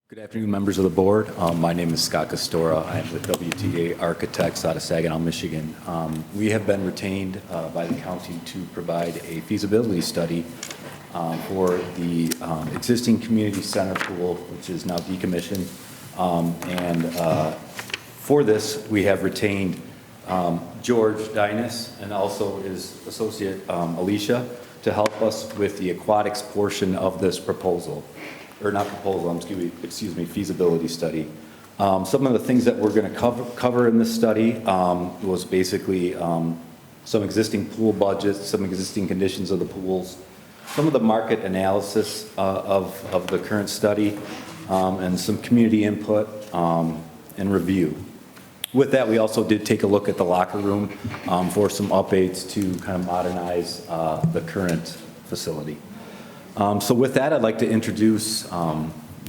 Good afternoon, members of the board. My name is Scott Castora. I am with WTA Architects out of Saginaw, Michigan. We have been retained by the county to provide a feasibility study for the existing community center pool, which is now decommissioned. For this, we have retained George Dynas and also his associate Alicia to help us with the aquatics portion of this proposal. Or not proposal, excuse me, feasibility study. Some of the things that we're going to cover in this study was basically some existing pool budgets, some existing conditions of the pools, some of the market analysis of the current study, and some community input and review. With that, we also did take a look at the locker room for some updates to kind of modernize the current facility. So with that, I'd like to introduce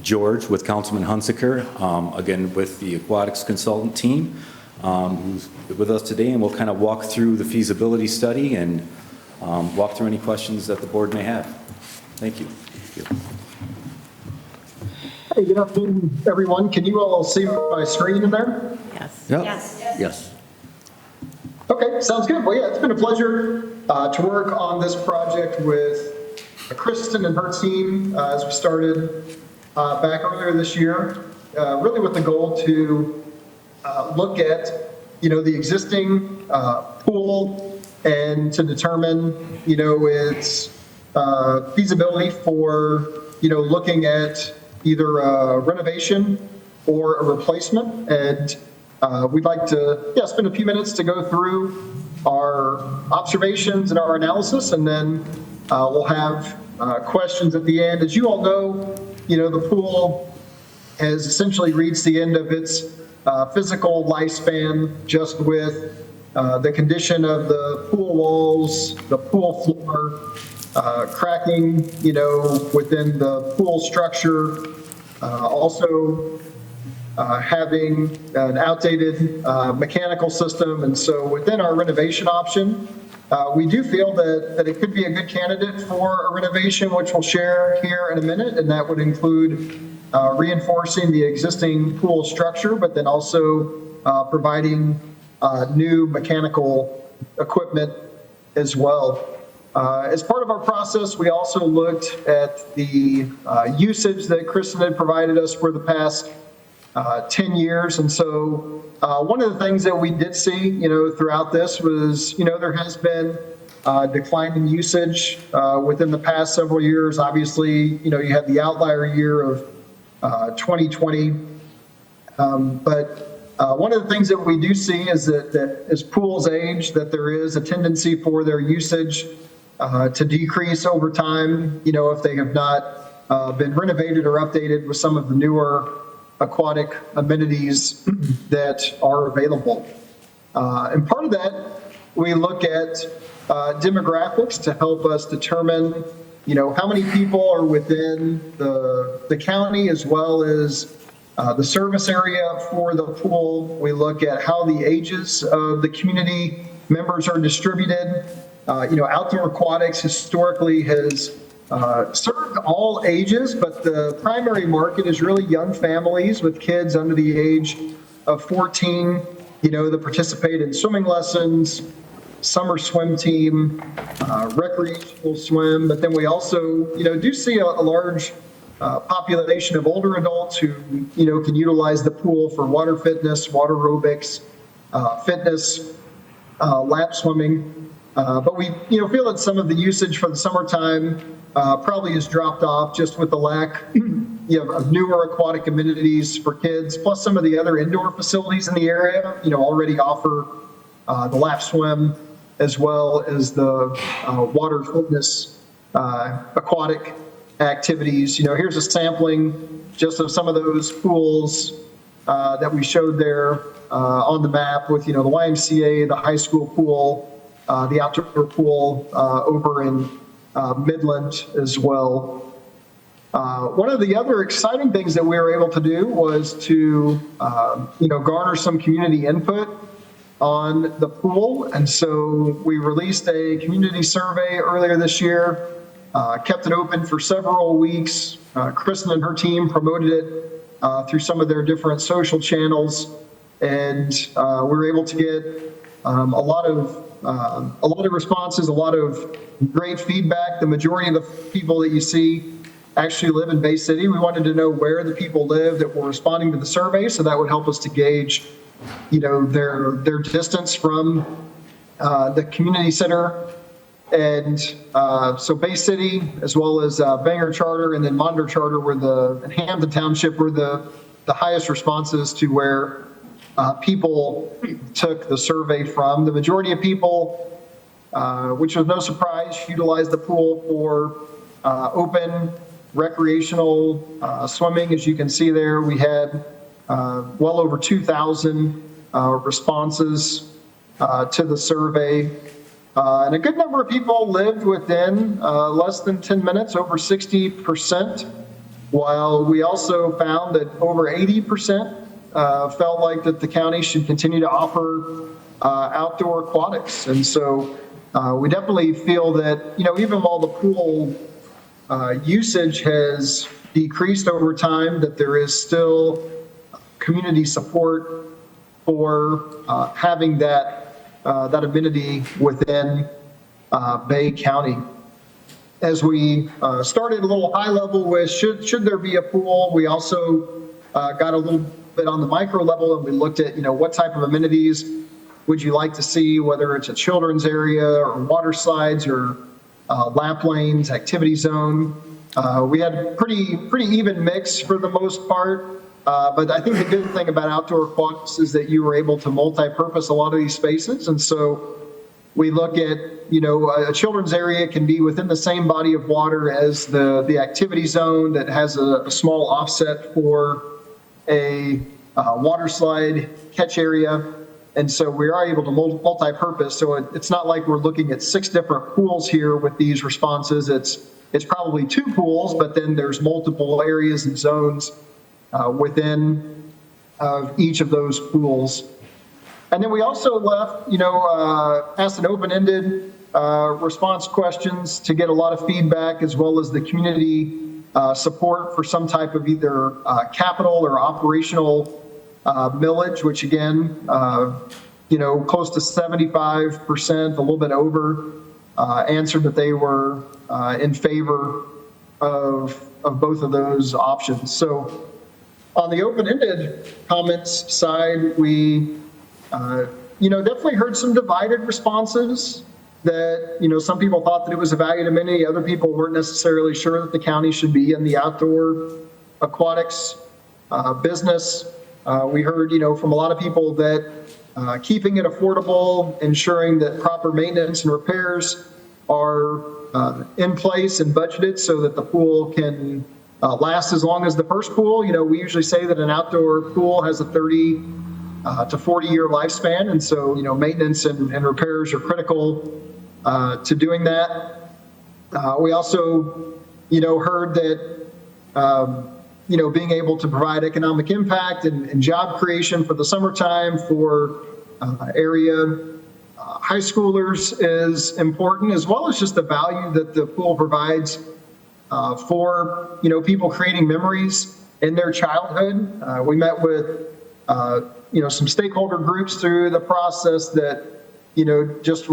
George with Councilman Hunsaker, again with the aquatics consultant team, who's with us today, and we'll kind of walk through the feasibility study and walk through any questions that the board may have. Thank you. Hey, good afternoon, everyone. Can you all see my screen in there? Yes. Yep. Yes. Okay, sounds good. Well, yeah, it's been a pleasure to work on this project with Kristen and her team as we started back earlier this year, really with the goal to look at, the existing pool and to determine, its feasibility for, looking at either a renovation or a replacement. And we'd like to, spend a few minutes to go through our observations and our analysis, and then we'll have questions at the end. As you all know, the pool has essentially reached the end of its physical lifespan, just with the condition of the pool walls, the pool floor, cracking, within the pool structure, also having an outdated mechanical system. And so within our renovation option, we do feel that it could be a good candidate for a renovation, which we'll share here in a minute, and that would include reinforcing the existing pool structure, but then also providing new mechanical equipment as well. As part of our process, we also looked at the usage that Kristen had provided us for the past 10 years. And so one of the things that we did see, throughout this was, there has been declining usage within the past several years. Obviously, you had the outlier year of 2020. But one of the things that we do see is that as pools age, that there is a tendency for their usage to decrease over time, if they have not been renovated or updated with some of the newer aquatic amenities that are available. And part of that, we look at demographics to help us determine, how many people are within the county, as well as the service area for the pool. We look at how the ages of the community members are distributed. Outdoor aquatics historically has served all ages, but the primary market is really young families with kids under the age of 14, that participate in swimming lessons, summer swim team, recreational swim. But then we also, do see a large population of older adults who, can utilize the pool for water fitness, water aerobics, fitness, lap swimming. But we, feel that some of the usage for the summertime probably has dropped off just with the lack of newer aquatic amenities for kids, plus some of the other indoor facilities in the area, already offer the lap swim as well as the water fitness aquatic activities. Here's a sampling just of some of those pools that we showed there on the map with, the YMCA, the high school pool, the outdoor pool over in Midland as well. One of the other exciting things that we were able to do was to, garner some community input on the pool. And so we released a community survey earlier this year, kept it open for several weeks. Kristen and her team promoted it through some of their different social channels, and we were able to get a lot of responses, a lot of great feedback. The majority of the people that you see actually live in Bay City. We wanted to know where the people live that were responding to the survey, so that would help us to gauge, their distance from the community center. And so Bay City, as well as Bangor Charter and then Monder Charter, and Hampton Township were the highest responses to where people took the survey from. The majority of people, which was no surprise, utilized the pool for open recreational swimming. As you can see there, we had well over 2,000 responses to the survey. And a good number of people lived within less than 10 minutes, over 60%, while we also found that over 80% felt like that the county should continue to offer outdoor aquatics. And so we definitely feel that, even while the pool usage has decreased over time, that there is still community support for having that amenity within Bay County. As we started a little high level with should there be a pool, we also got a little bit on the micro level, and we looked at what type of amenities would you like to see, whether it's a children's area or water slides or lap lanes, activity zone. We had a pretty even mix for the most part. But I think the good thing about outdoor aquatics is that you were able to multi-purpose a lot of these spaces. And so we look at, a children's area can be within the same body of water as the activity zone that has a small offset for a water slide catch area. And so we are able to multi-purpose. So it's not like we're looking at 6 different pools here with these responses. It's probably 2 pools, but then there's multiple areas and zones within each of those pools. And then we also left, asked an open-ended response questions to get a lot of feedback, as well as the community support for some type of either capital or operational millage, which again, close to 75%, a little bit over, answered that they were in favor of both of those options. So on the open-ended comments side, we, definitely heard some divided responses that, some people thought that it was a valued amenity. Other people weren't necessarily sure that the county should be in the outdoor aquatics business. We heard, from a lot of people that keeping it affordable, ensuring that proper maintenance and repairs are in place and budgeted so that the pool can last as long as the first pool. We usually say that an outdoor pool has a 30 to 40-year lifespan, and so maintenance and repairs are critical to doing that. We also heard that being able to provide economic impact and job creation for the summertime for area high schoolers is important, as well as just the value that the pool provides for people creating memories in their childhood. We met with some stakeholder groups through the process that just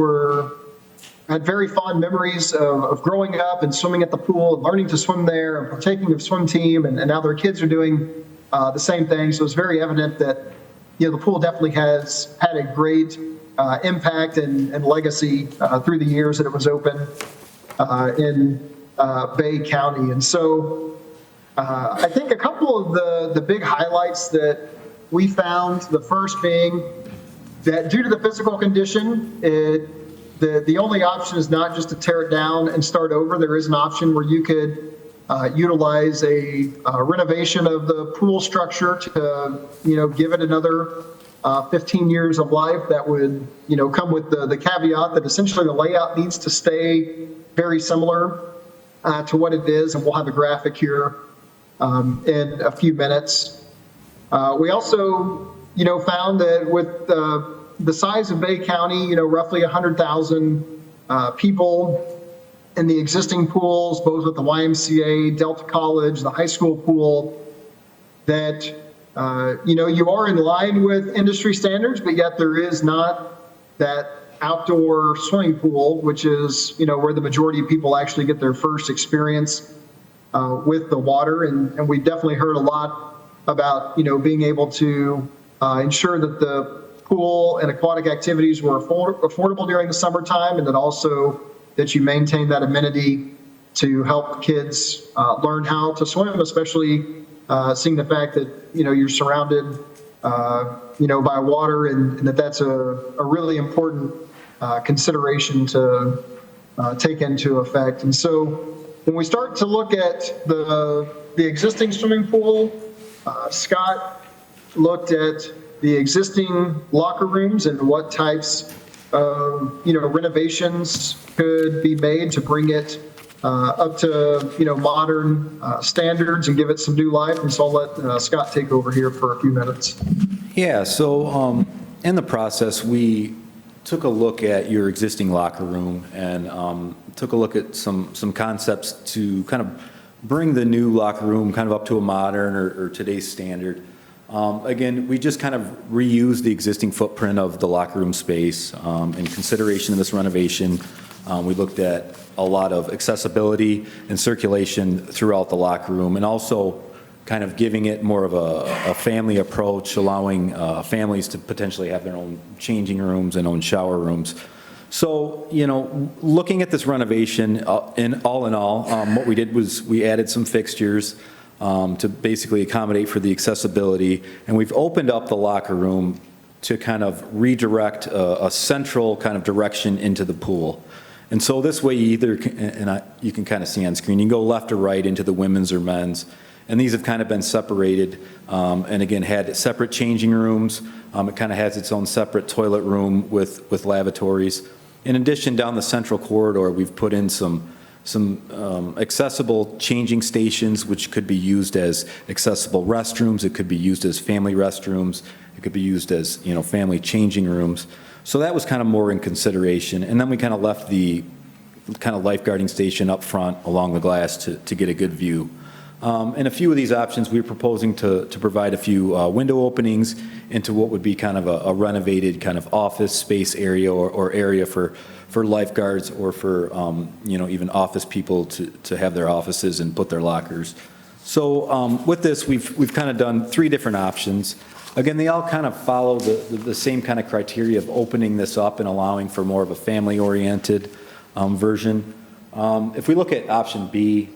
had very fond memories of growing up and swimming at the pool and learning to swim there and partaking of swim team, and now their kids are doing the same thing. So it's very evident that the pool definitely has had a great impact and legacy through the years that it was open in Bay County. And so I think a couple of the big highlights that we found, the first being that due to the physical condition, the only option is not just to tear it down and start over. There is an option where you could utilize a renovation of the pool structure to give it another 15 years of life. That would come with the caveat that essentially the layout needs to stay very similar to what it is, and we'll have a graphic here in a few minutes. We also found that with the size of Bay County, roughly 100,000 people in the existing pools, both with the YMCA, Delta College, the high school pool, that, you are in line with industry standards, but yet there is not that outdoor swimming pool, which is, where the majority of people actually get their first experience with the water. And we definitely heard a lot about, being able to ensure that the pool and aquatic activities were affordable during the summertime, and then also that you maintain that amenity to help kids learn how to swim, especially seeing the fact that, you're surrounded, by water, and that's a really important consideration to take into effect. And so when we start to look at the existing swimming pool, Scott looked at the existing locker rooms and what types of, renovations could be made to bring it up to, modern standards and give it some new life. And so I'll let Scott take over here for a few minutes. Yeah, so in the process, we took a look at your existing locker room and took a look at some concepts to kind of bring the new locker room kind of up to a modern or today's standard. Again, we just kind of reused the existing footprint of the locker room space. In consideration of this renovation, we looked at a lot of accessibility and circulation throughout the locker room, and also kind of giving it more of a family approach, allowing families to potentially have their own changing rooms and own shower rooms. So, looking at this renovation, in all, what we did was we added some fixtures to basically accommodate for the accessibility, and we've opened up the locker room to kind of redirect a central kind of direction into the pool. And so this way, you can kind of see on screen, you can go left or right into the women's or men's. And these have kind of been separated, and again, had separate changing rooms. It kind of has its own separate toilet room with lavatories. In addition, down the central corridor, we've put in some accessible changing stations, which could be used as accessible restrooms. It could be used as family restrooms. It could be used as, family changing rooms. So that was kind of more in consideration. And then we kind of left the kind of lifeguarding station up front along the glass to get a good view. And a few of these options, we were proposing to provide a few window openings into what would be kind of a renovated kind of office space area or area for lifeguards or for, even office people to have their offices and put their lockers. So with this, we've kind of done 3 different options. Again, they all kind of follow the same kind of criteria of opening this up and allowing for more of a family-oriented version. If we look at option B,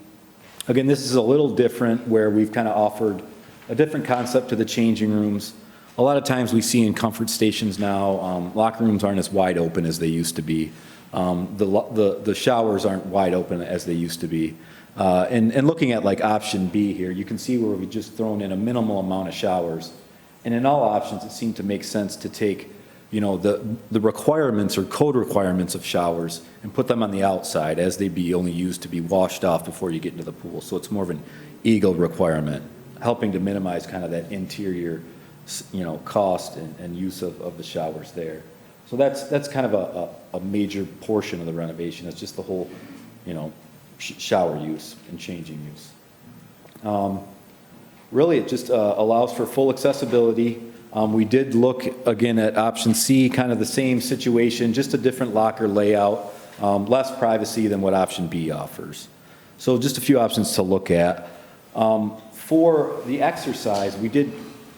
again, this is a little different where we've kind of offered a different concept to the changing rooms. A lot of times we see in comfort stations now, locker rooms aren't as wide open as they used to be. The showers aren't wide open as they used to be. And looking at like option B here, you can see where we've just thrown in a minimal amount of showers. And in all options, it seemed to make sense to take, the requirements or code requirements of showers and put them on the outside as they'd be only used to be washed off before you get into the pool. So it's more of an EGLE requirement, helping to minimize kind of that interior, cost and use of the showers there. So that's kind of a major portion of the renovation. It's just the whole, shower use and changing use. Really, it just allows for full accessibility. We did look, again, at option C, kind of the same situation, just a different locker layout, less privacy than what option B offers. So just a few options to look at. For the exercise, we did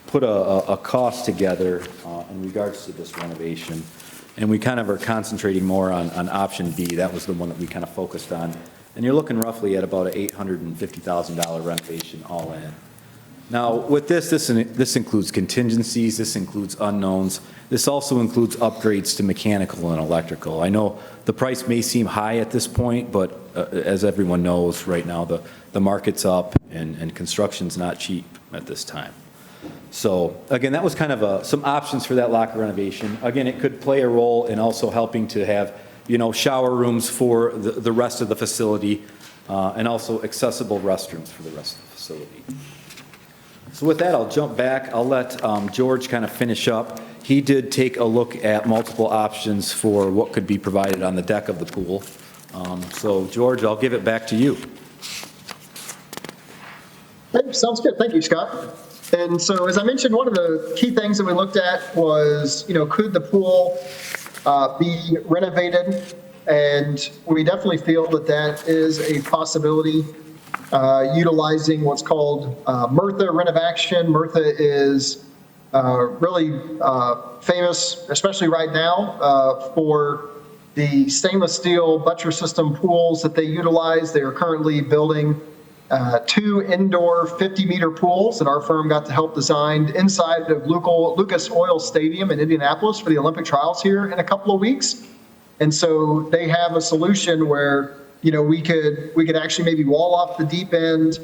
put a cost together in regards to this renovation, and we kind of are concentrating more on option B. That was the one that we kind of focused on. And you're looking roughly at about an $850,000 renovation all in. Now, with this includes contingencies, this includes unknowns. This also includes upgrades to mechanical and electrical. I know the price may seem high at this point, but as everyone knows right now, the market's up and construction's not cheap at this time. So again, that was kind of some options for that locker renovation. Again, it could play a role in also helping to have, shower rooms for the rest of the facility and also accessible restrooms for the rest of the facility. So with that, I'll jump back. I'll let George kind of finish up. He did take a look at multiple options for what could be provided on the deck of the pool. So George, I'll give it back to you. Hey, sounds good. Thank you, Scott. And so, as I mentioned, one of the key things that we looked at was, could the pool be renovated? And we definitely feel that that is a possibility, utilizing what's called MRTHA renovation. MRTHA is really famous, especially right now, for the stainless steel buttress system pools that they utilize. They are currently building 2 indoor 50-meter pools that our firm got to help design inside of Lucas Oil Stadium in Indianapolis for the Olympic trials here in a couple of weeks. And so they have a solution where, we could actually maybe wall off the deep end,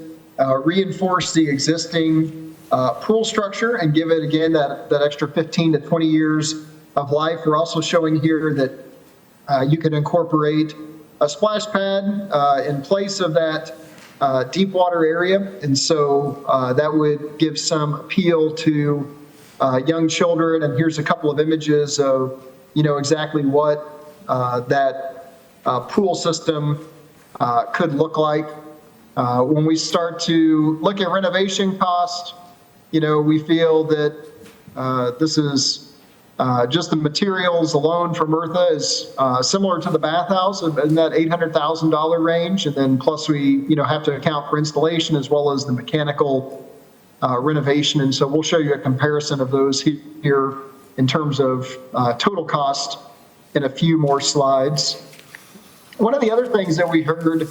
reinforce the existing pool structure and give it, again, that extra 15 to 20 years of life. We're also showing here that you can incorporate a splash pad in place of that deep water area. And so that would give some appeal to young children. And here's a couple of images of, exactly what that pool system could look like. When we start to look at renovation cost, we feel that this is just the materials alone from MRTHA is similar to the bathhouse in that $800,000 range. And then plus we, have to account for installation as well as the mechanical renovation. And so we'll show you a comparison of those here in terms of total cost in a few more slides. One of the other things that we heard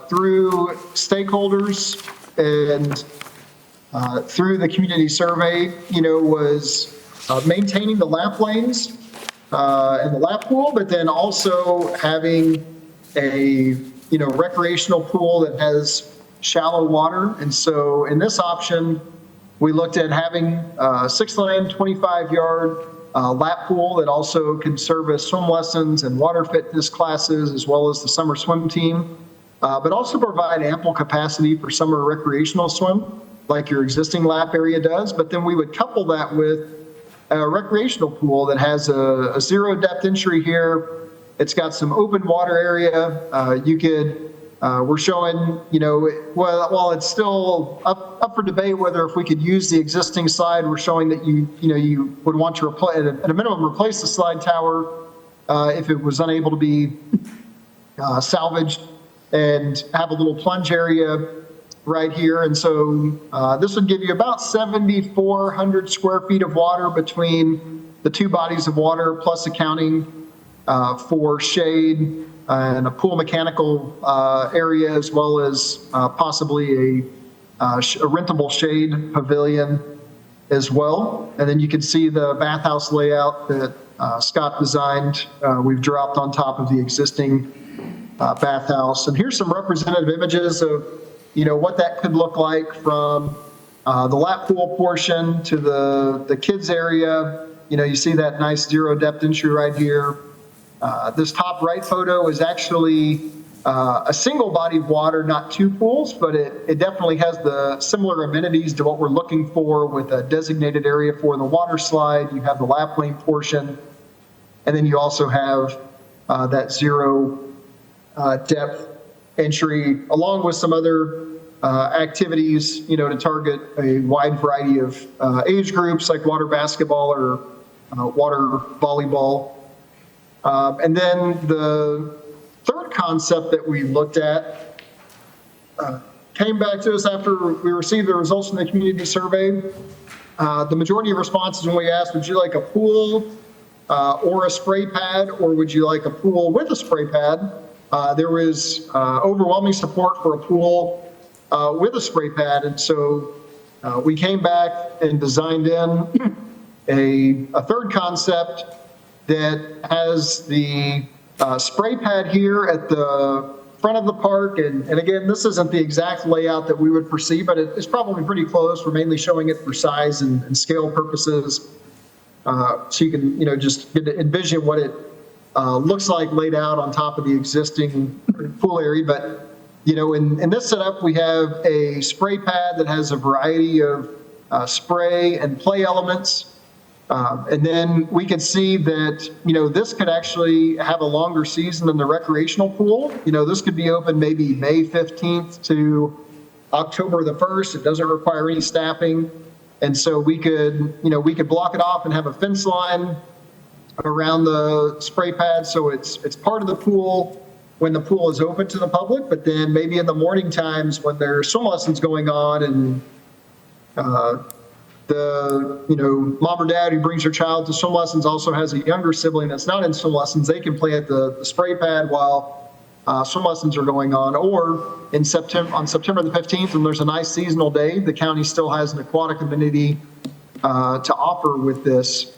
through stakeholders and through the community survey, was maintaining the lap lanes and the lap pool, but then also having a recreational pool that has shallow water. And so in this option, we looked at having a 6-lane, 25-yard lap pool that also can service swim lessons and water fitness classes, as well as the summer swim team, but also provide ample capacity for summer recreational swim, like your existing lap area does. But then we would couple that with a recreational pool that has a 0 depth entry here. It's got some open water area. You could, we're showing, while it's still up for debate whether if we could use the existing slide, we're showing that you would want to replace, at a minimum, replace the slide tower if it was unable to be salvaged, and have a little plunge area right here. And so this would give you about 7,400 square feet of water between the 2 bodies of water, plus accounting for shade and a pool mechanical area, as well as possibly a rentable shade pavilion as well. And then you can see the bathhouse layout that Scott designed. We've dropped on top of the existing bathhouse. And here's some representative images of what that could look like from the lap pool portion to the kids area. You see that nice 0 depth entry right here. This top right photo is actually a single body of water, not 2 pools, but it definitely has the similar amenities to what we're looking for with a designated area for the water slide. You have the lap lane portion, and then you also have that 0 depth entry, along with some other activities, to target a wide variety of age groups, like water basketball or water volleyball. And then the third concept that we looked at came back to us after we received the results from the community survey. The majority of responses when we asked, would you like a pool or a spray pad, or would you like a pool with a spray pad? There was overwhelming support for a pool with a spray pad. And so we came back and designed in a third concept that has the spray pad here at the front of the park. And again, this isn't the exact layout that we would foresee, but it's probably pretty close. We're mainly showing it for size and scale purposes. So you can, just get to envision what it looks like laid out on top of the existing pool area. But, in this setup, we have a spray pad that has a variety of spray and play elements. And then we could see that, this could actually have a longer season than the recreational pool. This could be open maybe May 15th to October the 1st. It doesn't require any staffing. And so we could block it off and have a fence line around the spray pad. So it's part of the pool when the pool is open to the public, but then maybe in the morning times when there's swim lessons going on and mom or dad who brings their child to swim lessons also has a younger sibling that's not in swim lessons, they can play at the spray pad while swim lessons are going on. Or on September the 15th, when there's a nice seasonal day, the county still has an aquatic amenity to offer with this.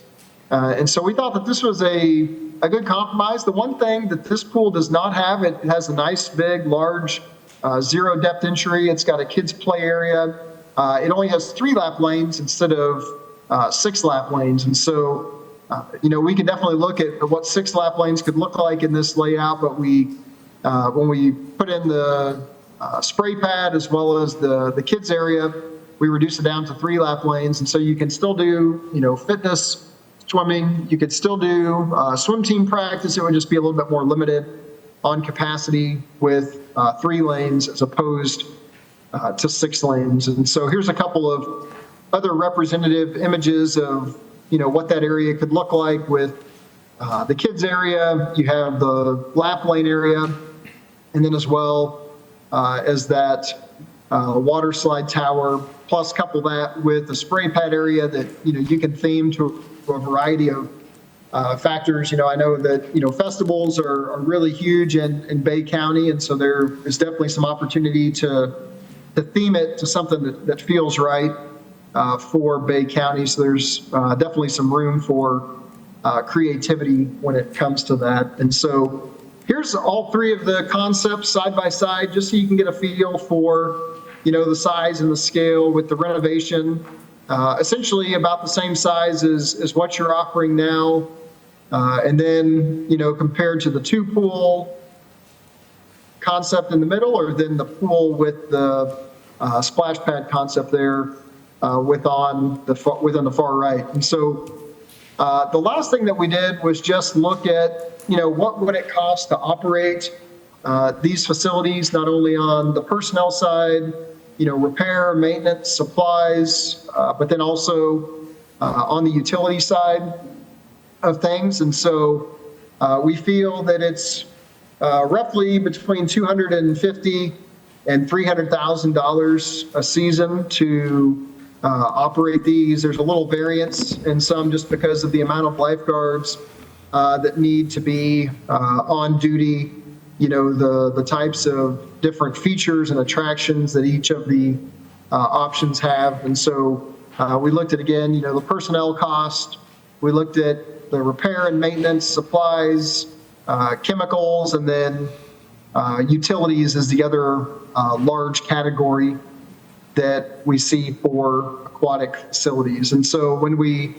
And so we thought that this was a good compromise. The one thing that this pool does not have, it has a nice, big, large, zero depth entry. It's got a kids play area. It only has 3 lap lanes instead of 6 lap lanes. And so, we can definitely look at what 6 lap lanes could look like in this layout, but when we put in the spray pad as well as the kids area, we reduce it down to 3 lap lanes. And so you can still do, fitness, swimming. You could still do swim team practice. It would just be a little bit more limited on capacity with 3 lanes as opposed to 6 lanes. And so here's a couple of other representative images of, what that area could look like with the kids area. You have the lap lane area, and then as well as that water slide tower, plus couple that with the spray pad area that, you can theme to a variety of factors. I know that, festivals are really huge in Bay County, and so there is definitely some opportunity to theme it to something that feels right for Bay County. So there's definitely some room for creativity when it comes to that. And so here's all 3 of the concepts side by side, just so you can get a feel for, the size and the scale with the renovation. Essentially about the same size as what you're offering now. And then, compared to the 2 pool concept in the middle, or then the pool with the splash pad concept there within the far right. And so the last thing that we did was just look at, what would it cost to operate these facilities, not only on the personnel side, repair, maintenance, supplies, but then also on the utility side of things. And so we feel that it's roughly between $250,000 and $300,000 a season to operate these. There's a little variance in some just because of the amount of lifeguards that need to be on duty, the types of different features and attractions that each of the options have. And so we looked at, again, the personnel cost. We looked at the repair and maintenance, supplies, chemicals, and then utilities is the other large category that we see for aquatic facilities. And so when we,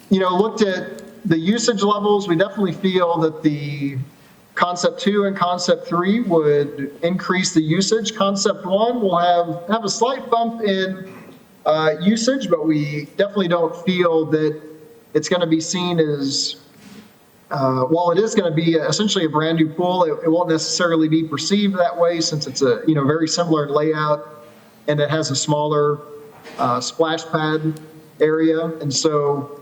looked at the usage levels, we definitely feel that the Concept 2 and Concept 3 would increase the usage. Concept 1 will have a slight bump in usage, but we definitely don't feel that it's going to be seen as, while it is going to be essentially a brand new pool, it won't necessarily be perceived that way since it's a very similar layout and it has a smaller splash pad area. And so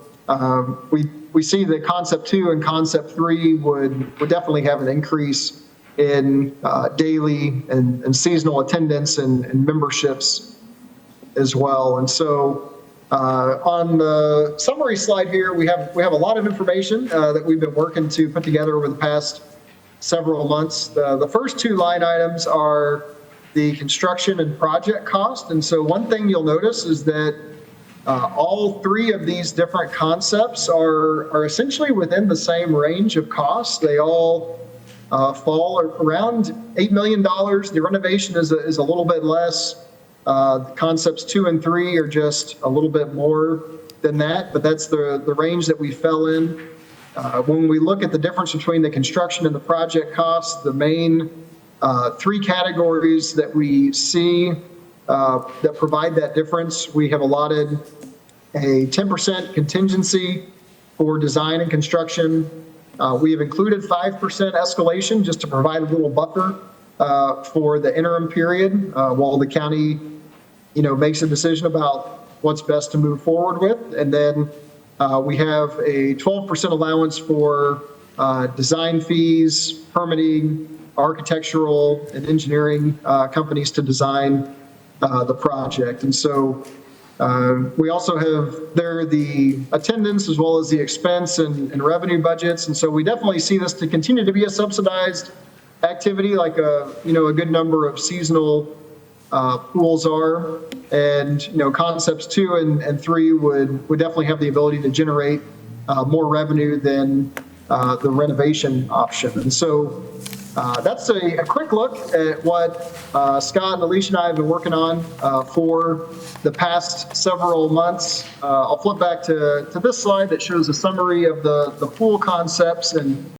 we see that Concept 2 and Concept 3 would definitely have an increase in daily and seasonal attendance and memberships as well. And so on the summary slide here, we have a lot of information that we've been working to put together over the past several months. The first 2 line items are the construction and project cost. And so one thing you'll notice is that all 3 of these different concepts are essentially within the same range of costs. They all fall around $8 million. The renovation is a little bit less. Concepts 2 and 3 are just a little bit more than that, but that's the range that we fell in. When we look at the difference between the construction and the project costs, the main 3 categories that we see that provide that difference, we have allotted a 10% contingency for design and construction. We have included 5% escalation just to provide a little buffer for the interim period while the county, makes a decision about what's best to move forward with. And then we have a 12% allowance for design fees, permitting, architectural and engineering companies to design the project. And so we also have there the attendance as well as the expense and revenue budgets. And so we definitely see this to continue to be a subsidized activity, like a good number of seasonal pools are. And, concepts 2 and 3 would definitely have the ability to generate more revenue than the renovation option. And so that's a quick look at what Scott and Alicia and I have been working on for the past several months. I'll flip back to this slide that shows a summary of the pool concepts and